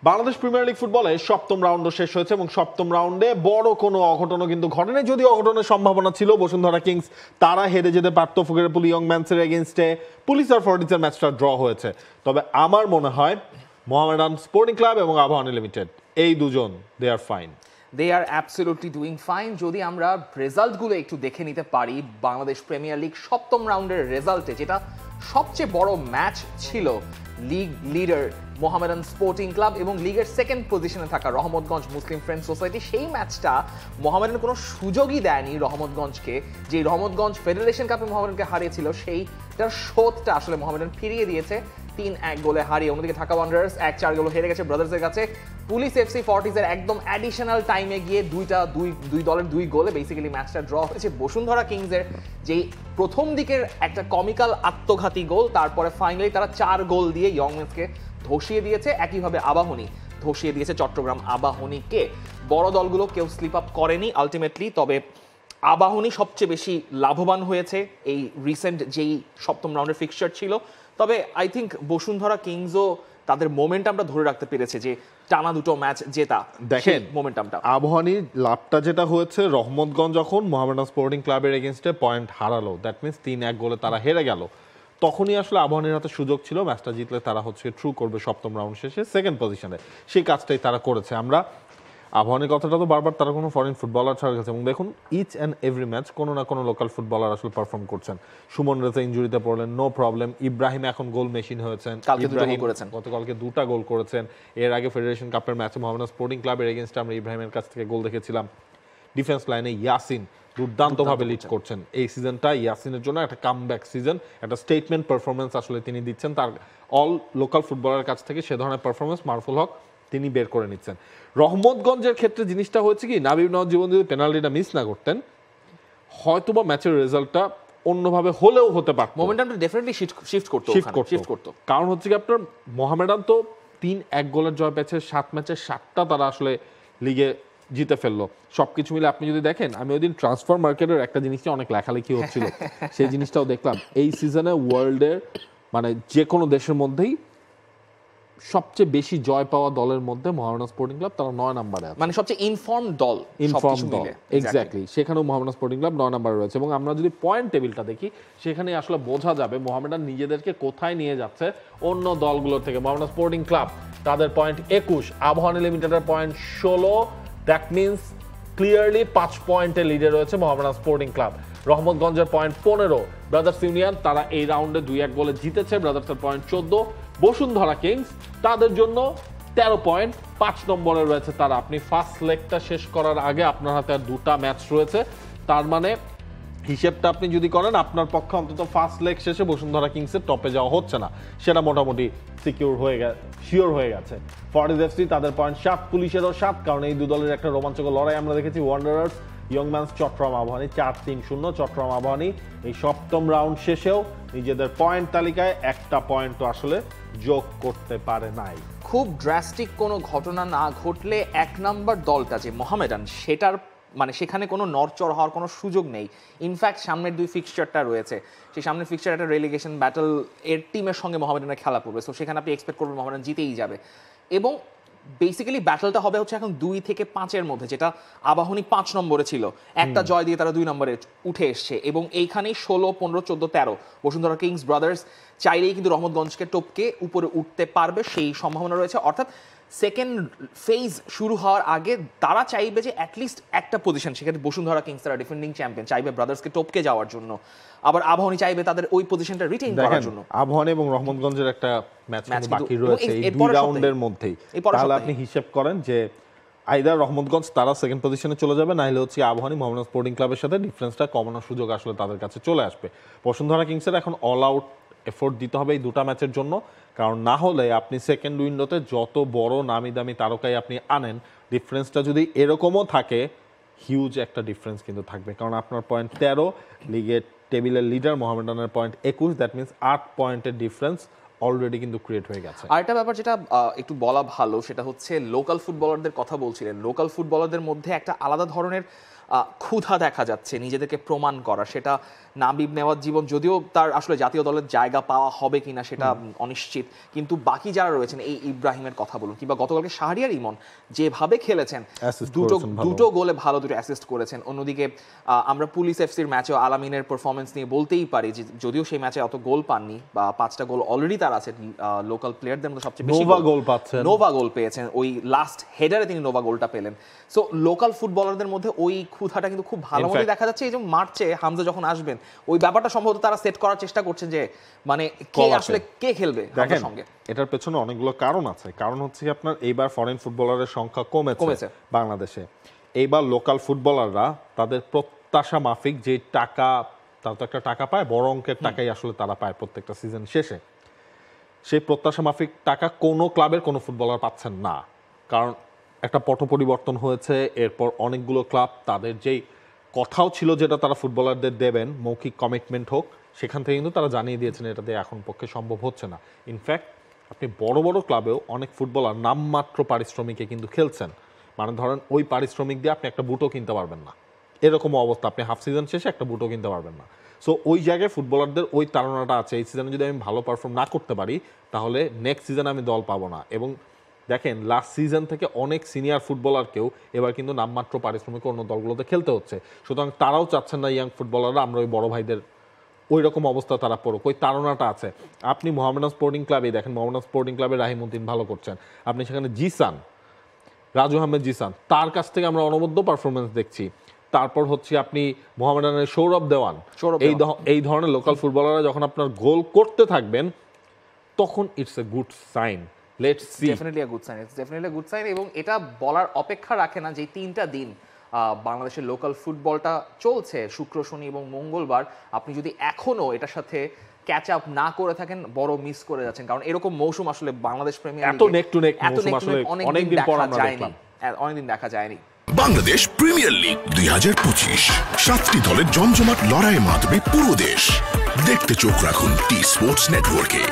Bangladesh premier league ফুটবলে সপ্তম রাউন্ডও শেষ হয়েছে এবং সপ্তম রাউন্ডে বড় কোনো অঘটনও কিন্তু ঘটেনি। যদিও অঘটনের সম্ভাবনা ছিল, বসুন্ধরা কিংস তারা হেরে যেতে পারত ফুকেরপুল ইয়ং ম্যানসের এগেনস্টে, পুলিশ আর ফর্টিসের ম্যাচটা ড্র হয়েছে। তবে আমার মনে হয় মোহামেডান স্পোর্টিং ক্লাব এবং আবাহনী লিমিটেড এই দুজন দে আর ফাইন। দে আর অ্যাবসলিউটলি ডুইং ফাইন। যদি আমরা রেজাল্টগুলো একটু দেখে নিতে পারি, বাংলাদেশ প্রিমিয়ার লিগ সপ্তম রাউন্ডের রেজাল্টে যেটা সবচেয়ে বড় ম্যাচ ছিল, league leader Mohammedan Sporting club এবং লিগের সেকেন্ড পজিশনে থাকা রহমতগঞ্জ মুসলিম ফ্রেন্ডস সোসাইটি, সেই ম্যাচটা মোহামেডান কোনো সুযোগই দেয়নি রহমতগঞ্জকে। যে রহমতগঞ্জ ফেডারেশন কাপে মোহামেডানকে হারিয়েছিল, সেইটার শোধটা আসলে মোহামেডান ফিরিয়ে দিয়েছে 3-1 গোলে হারিয়ে। অন্যদিকে ঢাকা ওয়ান্ডারার্স 1-4 গোলে হেরে গেছে ব্রাদার্সের কাছে। পুলিশ এফসি ফর্টিসের একদম অ্যাডিশনাল টাইমে গিয়ে দুই দলের 2 গোলে বেসিক্যালি ম্যাচটা ড্র হয়েছে। বসুন্ধরা কিংসের যেই প্রথম দিকের একটা কমিক্যাল আত্মঘাতী গোল, তারপরে ফাইনালি তারা 4 গোল দিয়ে ইয়ং ম্যানসকে ধসিয়ে দিয়েছে। একইভাবে আবাহনী ধসিয়ে দিয়েছে চট্টগ্রাম আবাহনীকে। বড় দলগুলো কেউ স্লিপ আপ করেনি আলটিমেটলি, তবে আবাহনী সবচেয়ে বেশি লাভবান হয়েছে এই রিসেন্ট যেই সপ্তম রাউন্ডের ফিক্সচার ছিল। তবে আই থিঙ্ক বসুন্ধরা কিংসও তাদের মোমেন্টামটা ধরে রাখতে পেরেছে, যে টানা 2 ম্যাচ জেতা। দেখেন মোমেন্টামটা আবাহনীর লাভটা যেটা হয়েছে, রহমতগঞ্জ যখন মোহামেডান স্পোর্টিং ক্লাবের এগেনস্টে পয়েন্ট হারালো, দ্যাট মিনস 3-1 গোলে তারা হেরে গেল, তখনই আসলে আবাহনীর হাতে সুযোগ ছিল ম্যাচটা জিতলে তারা হচ্ছে থ্রু করবে সপ্তম রাউন্ড শেষে সেকেন্ড পজিশনে। সেই কাজটাই তারা করেছে। আমরা আবাহনীর কথাটা তো বারবার তারা কোনো ফরেন ফুটবলার ছাড়া গেছে এবং দেখুন ইচ অ্যান্ড এভরি ম্যাচ কোনো না কোনো লোকাল ফুটবলার আসলে পারফর্ম করছেন। সুমন রেজা ইনজুরিতে পড়লেন, নো প্রবলেম। ইব্রাহিম এখন গোল মেশিন হয়েছেন, গতকালকে 2টা গোল করেছেন। এর আগে ফেডারেশন কাপের ম্যাচে মোহামেডান স্পোর্টিং ক্লাবের এগেনস্টে আমরা ইব্রাহিমের কাছ থেকে গোল দেখেছিলাম। ডিফেন্স লাইনে ইয়াসিন দুর্দান্তভাবে লিড করছেন। এই সিজনটা ইয়াসিনের জন্য একটা কামব্যাক সিজন, একটা স্টেটমেন্ট পারফরমেন্স আসলে তিনি দিচ্ছেন। তার অল লোকাল ফুটবলারের কাছ থেকে সে ধরনের পারফরমেন্স মারফুল হক তিনি বের করে নিচ্ছেন। রহমতগঞ্জের ক্ষেত্রে জিনিসটা হচ্ছে কি, নাবিব নওয়াজীবন যদি পেনাল্টিটা মিস না করতেন, হয়তোবা ম্যাচের রেজাল্টটা অন্যভাবে হলেও হতে পারত। মোমেন্টামটা ডেফিনেটলি শিফট করতো। কারণ হচ্ছে কি, আপনার মোহামেডান তো 3-1 গোলের জয় পেয়েছে, 7 ম্যাচে 7টা তারা আসলে লিগে জিতে ফেললো। সবকিছু মিলে আপনি যদি দেখেন, আমি ওই দিন ট্রান্সফার মার্কেটের একটা জিনিসটা অনেক লেখালেখি হচ্ছিল, সেই জিনিসটাও দেখলাম। এই সিজনে ওয়ার্ল্ডের মানে যে কোনো দেশের মধ্যেই সবচেয়ে বেশি জয় পাওয়া দলের মধ্যে মোহামেডান স্পোর্টিং ক্লাব, তারা 9 নম্বরে আছে। মানে সবচেয়ে ইনফর্ম দল, এক্স্যাক্টলি। সেখানেও মোহামেডান স্পোর্টিং ক্লাব 9 নম্বরে রয়েছে। এবং আমরা যদি পয়েন্ট টেবিলটা দেখি, সেখানে আসলে বোঝা যাবে মোহামেডান নিজেদেরকে কোথায় নিয়ে যাচ্ছে অন্য দলগুলোর থেকে। মোহামেডান স্পোর্টিং ক্লাব তাদের পয়েন্ট 21, আবাহনী লিমিটেডের পয়েন্ট 16। দ্যাট মিনস ক্লিয়ারলি 5 পয়েন্টে লিডে রয়েছে মোহামেডান স্পোর্টিং ক্লাব। রহমতগঞ্জের পয়েন্ট 15, ব্রাদার্স ইউনিয়ন তারা এই রাউন্ডে 2-1 গোলে জিতেছে, ব্রাদার্সের পয়েন্ট 14। বসুন্ধরা কিংস তাদের জন্য 13 পয়েন্ট, 5 নম্বরে রয়েছে তারা। আপনি ফার্স্ট লেগটা শেষ করার আগে আপনার হাতে আর 2টা ম্যাচ রয়েছে, তার মানে হিসেবটা আপনি যদি করেন, আপনার পক্ষে অন্তত ফার্স্ট লেগ শেষে বসুন্ধরা কিংসের টপে যাওয়া হচ্ছে না, সেটা মোটামুটি শিওর হয়ে গেছে। ফর্টিস এফসি তাদের পয়েন্ট 7, পুলিশেরও 7, কারণ এই 2 দলের একটা রোমাঞ্চকর লড়াই আমরা দেখেছি। Wanderers Young Men's Chattogram Abahani 4-3-0। Chattogram Abahani এই সপ্তম রাউন্ড শেষেও নিজেদের পয়েন্ট তালিকায় একটা পয়েন্টও আসলে যোগ করতে পারে নাই। খুব ড্রাস্টিক কোনো ঘটনা না ঘটলে 1 নম্বর দলটা যে মোহামেডান, সেটার মানে সেখানে কোনো নড়চড় হওয়ার কোনো সুযোগ নেই। ইনফ্যাক্ট সামনের 2 ফিক্সচারটা রয়েছে, সেই সামনের ফিক্সচার একটা রেলিগেশন ব্যাটল এর টিমের সঙ্গে মোহামেডানের খেলা পড়বে। সো সেখানে আপনি এক্সপেক্ট করবেন মোহামেডান জিতেই যাবে। এবং বেসিক্যালি ব্যাটলটা হবে হচ্ছে এখন 2 থেকে 5-এর মধ্যে, যেটা আবাহনী 5 নম্বরে ছিল, একটা জয় দিয়ে তারা 2 নম্বরে উঠে এসছে। এবং এইখানেই 16, 15, 14, 13 বসুন্ধরা কিংস ব্রাদার্স চাইলেই কিন্তু রহমতগঞ্জকে টপকে উপরে উঠতে পারবে, সেই সম্ভাবনা রয়েছে। অর্থাৎ সেকেন্ড ফেজ শুরু হওয়ার আগে তারা চাইবে যে অ্যাটলিস্ট একটা পজিশন, সেক্ষেত্রে বসুন্ধরা কিংস তারা ডিফেন্ডিং চ্যাম্পিয়ন, চাইবে ব্রাদার্সকে টপকে যাওয়ার জন্য। আবার আবাহনী চাইবে তাদের ওই পজিশনটা রিটেইন করার জন্য। আবাহনী এবং রহমতগঞ্জের একটা ম্যাচ বাকি রয়েছে এই 2 রাউন্ডের মধ্যেই। তাহলে আপনি হিসাব করেন যে আইদার রহমতগঞ্জ তারা সেকেন্ড পজিশনে চলে যাবে, নাইলে হচ্ছে আবাহনী মোহামেডান স্পোর্টিং ক্লাবের সাথে ডিফারেন্সটা কমানোর সুযোগ আসলে তাদের কাছে চলে আসবে। বসুন্ধরা কিংসের এখন অল আউট এফোর্ট দিতে হবে এই 2টা ম্যাচের জন্য, কারণ না হলে আপনি সেকেন্ড উইন্ডোতে যত বড় নামি দামি তারকাই আপনি আনেন, ডিফারেন্সটা যদি এরকমও থাকে, হিউজ একটা ডিফারেন্স কিন্তু থাকবে। কারণ আপনার পয়েন্ট 13, লিগের টেবিলের লিডার মোহামেডানের পয়েন্ট 21, দ্যাট মিনস 8 পয়েন্টের ডিফারেন্স অলরেডি কিন্তু ক্রিয়েট হয়ে গেছে। আরেকটা ব্যাপার যেটা একটু বলা ভালো, সেটা হচ্ছে লোকাল ফুটবলারদের কথা বলছিলেন। লোকাল ফুটবলারদের মধ্যে একটা আলাদা ধরনের ক্ষুধা দেখা যাচ্ছে নিজেদেরকে প্রমাণ করা, সেটা নাবিব নেওয়াজ জীবন যদিও তার আসলে জাতীয় দলের জায়গা পাওয়া হবে কিনা সেটা অনিশ্চিত, কিন্তু বাকি যারা রয়েছেন এই ইব্রাহিমের কথা বলুন কিংবা গতকালকে শাহরিয়ার ইমন যেভাবে খেলেছেন, দুটো গোলে ভালো দুটো অ্যাসিস্ট করেছেন। অন্যদিকে আমরা পুলিশ এফসির ম্যাচেও আলামিনের পারফরমেন্স নিয়ে বলতেই পারি যে যদিও সেই ম্যাচে অত গোল পাননি বা 5টা গোল অলরেডি তার আছে, লোকাল প্লেয়ারদের মধ্যে সবচেয়ে বেশি নোভা গোল পেয়েছেন, ওই লাস্ট হেডারে তিনি নোভা গোলটা পেলেন। সো লোকাল ফুটবলারদের মধ্যে ওই ক্ষুধাটা কিন্তু খুব ভালো মতো দেখা যাচ্ছে। এই যে মার্চে হামজা যখন আসবেন ওই ব্যাপারটা সম্ভবত তারা সেট করার চেষ্টা করছেন যে মানে কে আসলে কে খেলবে হামজার সঙ্গে। এটার পেছনে অনেকগুলো কারণ আছে। কারণ হচ্ছে কি আপনার এইবার ফরেন ফুটবলারের সংখ্যা কমেছে বাংলাদেশে। এইবার লোকাল ফুটবলাররা তাদের প্রত্যাশা মাফিক যে টাকা, তারা তো একটা টাকা পায়, বড় অঙ্কের টাকাই আসলে তারা পায় প্রত্যেকটা সিজন শেষে। সেই প্রত্যাশা মাফিক টাকা কোনো ক্লাবের কোনো ফুটবলার পাচ্ছেন না, কারণ একটা পট পরিবর্তন হয়েছে। এরপর অনেকগুলো ক্লাব তাদের যেই কথাও ছিল যেটা তারা ফুটবলারদের দেবেন, মৌখিক কমিটমেন্ট হোক, সেখান থেকে কিন্তু তারা জানিয়ে দিয়েছেন এটা দিয়ে এখন পক্ষে সম্ভব হচ্ছে না। ইনফ্যাক্ট আপনি বড় বড় ক্লাবেও অনেক ফুটবলার নামমাত্র পারিশ্রমিকে কিন্তু খেলছেন, মানে ধরেন ওই পারিশ্রমিক দিয়ে আপনি একটা বুটও কিনতে পারবেন না, এরকম অবস্থা। আপনি হাফ সিজন শেষে একটা বুটও কিনতে পারবেন না। সো ওই জায়গায় ফুটবলারদের ওই তাড়নাটা আছে, এই সিজনে যদি আমি ভালো পারফর্ম না করতে পারি তাহলে নেক্সট সিজনে আমি দল পাবো না। এবং দেখেন লাস্ট সিজন থেকে অনেক সিনিয়র ফুটবলারকেও এবার কিন্তু নামমাত্র পারিশ্রমিক অন্য দলগুলোতে খেলতে হচ্ছে। সুতরাং তারাও চাচ্ছেন না ইয়াং ফুটবলাররা আমরা ওই বড় ভাইদের ওই রকম অবস্থা তারা পড়ুক, ওই তাড়নাটা আছে। আপনি মোহামেডান স্পোর্টিং ক্লাবেই দেখেন, মোহামেডান স্পোর্টিং ক্লাবে রাহিমউদ্দিন ভালো করছেন, আপনি সেখানে জিসান, রাজু আহমেদ জিসান, তার কাছ থেকে আমরা অনবদ্য পারফরমেন্স দেখছি। তারপর হচ্ছে আপনি মোহামেডানের সৌরভ দেওয়ান, এই ধরনের লোকাল ফুটবলাররা যখন আপনার গোল করতে থাকবেন তখন it's a good sign. Let's see, definitely a good sign, it's definitely a good sign. এবং এটা বলার অপেক্ষা রাখে না যে 3টা দিন বাংলাদেশের লোকাল ফুটবলটা চলছে, শুক্র, শনি এবং মঙ্গলবার, আপনি যদি এখনো এটার সাথে ক্যাচ আপ না করে থাকেন বড় মিস করে যাচ্ছেন। কারণ এরকম মৌসুম আসলে বাংলাদেশ প্রিমিয়ার এত নেক টু নেক মৌসুম আসলে অনেকদিন পর আমরা দেখলাম, অনেকদিন দেখা যায়নি। বাংলাদেশ প্রিমিয়ার লিগ 2025, 7টি দলের জমজমাট লড়াইয়ে মাতবে পুরো দেশ। দেখতে চোখ রাখুন টি স্পোর্টস নেটওয়ার্কে।